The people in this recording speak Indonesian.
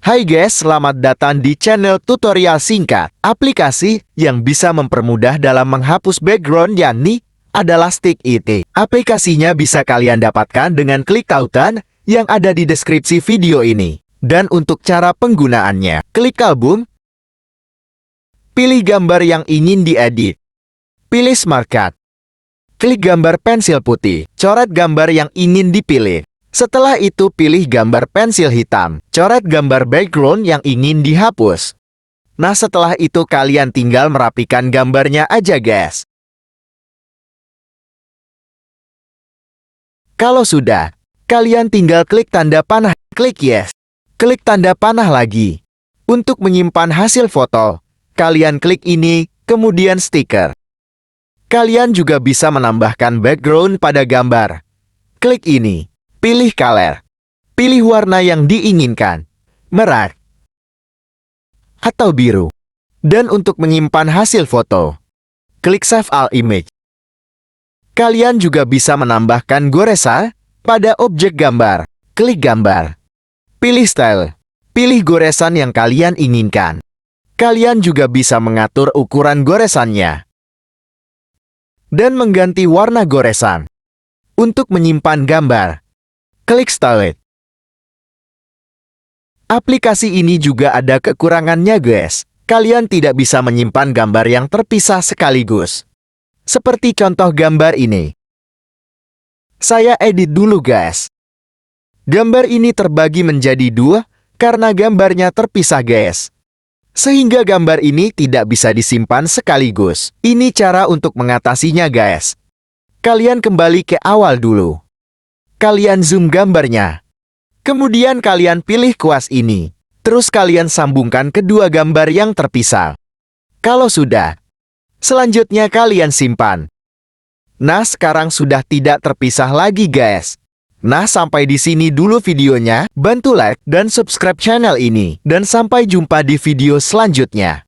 Hai guys, selamat datang di channel tutorial singkat. Aplikasi yang bisa mempermudah dalam menghapus background yakni adalah Stick It. Aplikasinya bisa kalian dapatkan dengan klik tautan yang ada di deskripsi video ini. Dan untuk cara penggunaannya, klik album, pilih gambar yang ingin diedit, pilih Smart Cut, klik gambar pensil putih, coret gambar yang ingin dipilih. Setelah itu pilih gambar pensil hitam, coret gambar background yang ingin dihapus. Nah setelah itu kalian tinggal merapikan gambarnya aja guys. Kalau sudah, kalian tinggal klik tanda panah, klik yes. Klik tanda panah lagi. Untuk menyimpan hasil foto, kalian klik ini, kemudian stiker. Kalian juga bisa menambahkan background pada gambar. Klik ini. Pilih color. Pilih warna yang diinginkan. Merah atau biru. Dan untuk menyimpan hasil foto, klik Save All Image. Kalian juga bisa menambahkan goresan pada objek gambar. Klik gambar. Pilih style. Pilih goresan yang kalian inginkan. Kalian juga bisa mengatur ukuran goresannya. Dan mengganti warna goresan. Untuk menyimpan gambar, klik Style It. Aplikasi ini juga ada kekurangannya guys. Kalian tidak bisa menyimpan gambar yang terpisah sekaligus. Seperti contoh gambar ini. Saya edit dulu guys. Gambar ini terbagi menjadi dua karena gambarnya terpisah guys. Sehingga gambar ini tidak bisa disimpan sekaligus. Ini cara untuk mengatasinya guys. Kalian kembali ke awal dulu. Kalian zoom gambarnya. Kemudian kalian pilih kuas ini. Terus kalian sambungkan kedua gambar yang terpisah. Kalau sudah, selanjutnya kalian simpan. Nah, sekarang sudah tidak terpisah lagi guys. Nah, sampai di sini dulu videonya. Bantu like dan subscribe channel ini. Dan sampai jumpa di video selanjutnya.